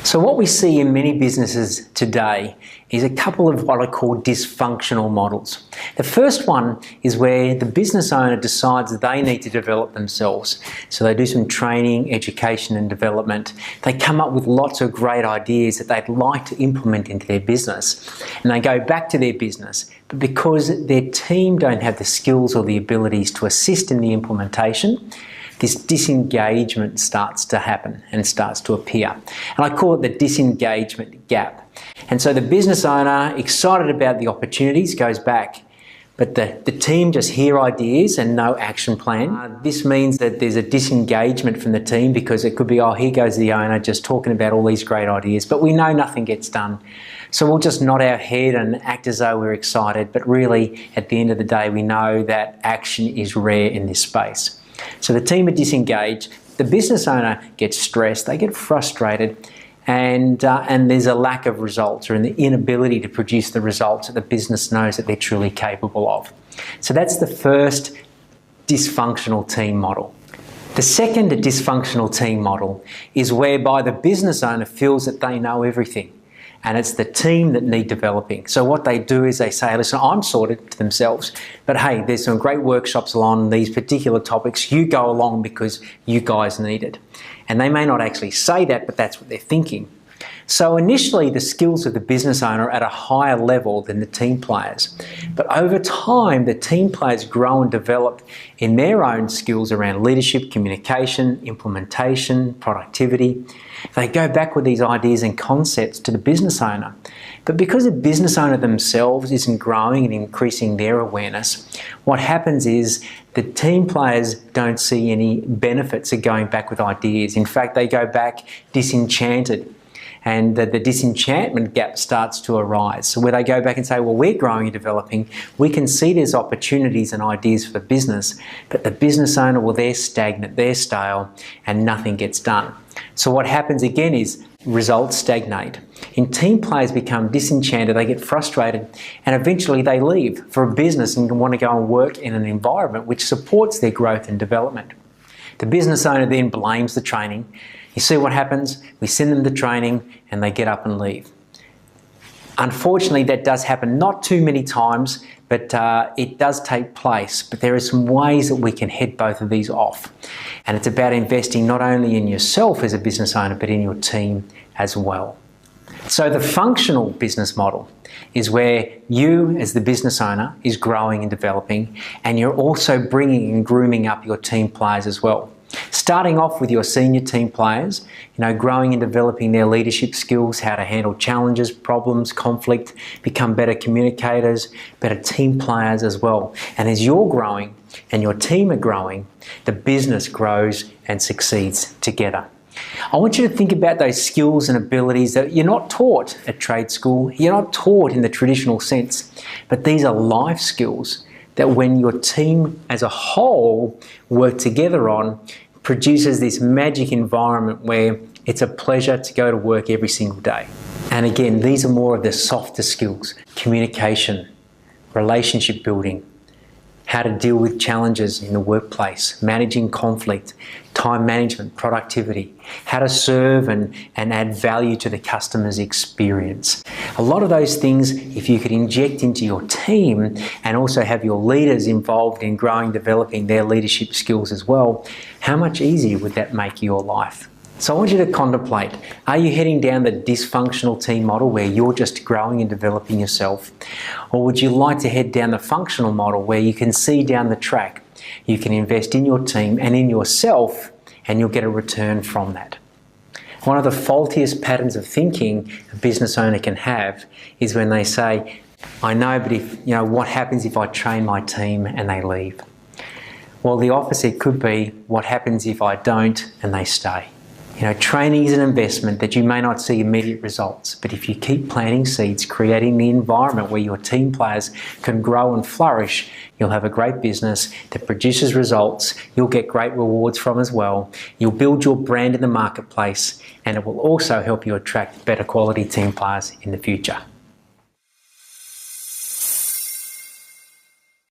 So what we see in many businesses today is a couple of what I call dysfunctional models. The first one is where the business owner decides that they need to develop themselves. So they do some training, education and development. They come up with lots of great ideas that they'd like to implement into their business. And they go back to their business. But because their team don't have the skills or the abilities to assist in the implementation, this disengagement starts to happen and starts to appear. And I call it the disengagement gap. And so the business owner, excited about the opportunities, goes back, but the team just hear ideas and no action plan. This means that there's a disengagement from the team because it could be, oh, here goes the owner just talking about all these great ideas, but we know nothing gets done. So we'll just nod our head and act as though we're excited, but really at the end of the day, we know that action is rare in this space. So the team are disengaged, the business owner gets stressed, they get frustrated, and there's a lack of results or an inability to produce the results that the business knows that they're truly capable of. So that's the first dysfunctional team model. The second dysfunctional team model is whereby the business owner feels that they know everything. And it's the team that need developing. So what they do is they say, listen, I'm sorted to themselves, but hey, there's some great workshops on these particular topics. You go along because you guys need it. And they may not actually say that, but that's what they're thinking. So initially, the skills of the business owner are at a higher level than the team players. But over time, the team players grow and develop in their own skills around leadership, communication, implementation, productivity. They go back with these ideas and concepts to the business owner. But because the business owner themselves isn't growing and increasing their awareness, what happens is the team players don't see any benefits of going back with ideas. In fact, they go back disenchanted. And the disenchantment gap starts to arise. So where they go back and say, well, we're growing and developing, we can see there's opportunities and ideas for the business, but the business owner, well, they're stagnant, they're stale, and nothing gets done. So what happens again is results stagnate. And team players become disenchanted, they get frustrated, and eventually they leave for a business and want to go and work in an environment which supports their growth and development. The business owner then blames the training. You see what happens? We send them to training and they get up and leave. Unfortunately, that does happen not too many times, but it does take place. But there are some ways that we can head both of these off. And it's about investing not only in yourself as a business owner, but in your team as well. So the functional business model is where you as the business owner is growing and developing, and you're also bringing and grooming up your team players as well. Starting off with your senior team players, growing and developing their leadership skills, how to handle challenges, problems, conflict, become better communicators, better team players as well. And as you're growing and your team are growing, the business grows and succeeds together. I want you to think about those skills and abilities that you're not taught at trade school, you're not taught in the traditional sense, but these are life skills that when your team as a whole work together on, produces this magic environment where it's a pleasure to go to work every single day. And again, these are more of the softer skills: communication, relationship building, how to deal with challenges in the workplace, managing conflict, time management, productivity, how to serve and add value to the customer's experience. A lot of those things, if you could inject into your team and also have your leaders involved in growing, developing their leadership skills as well, how much easier would that make your life? So I want you to contemplate, are you heading down the dysfunctional team model where you're just growing and developing yourself? Or would you like to head down the functional model where you can see down the track, you can invest in your team and in yourself and you'll get a return from that? One of the faultiest patterns of thinking a business owner can have is when they say, I know, but what happens if I train my team and they leave? Well, the opposite could be, what happens if I don't and they stay? Training is an investment that you may not see immediate results, but if you keep planting seeds, creating the environment where your team players can grow and flourish, you'll have a great business that produces results, you'll get great rewards from as well, you'll build your brand in the marketplace, and it will also help you attract better quality team players in the future.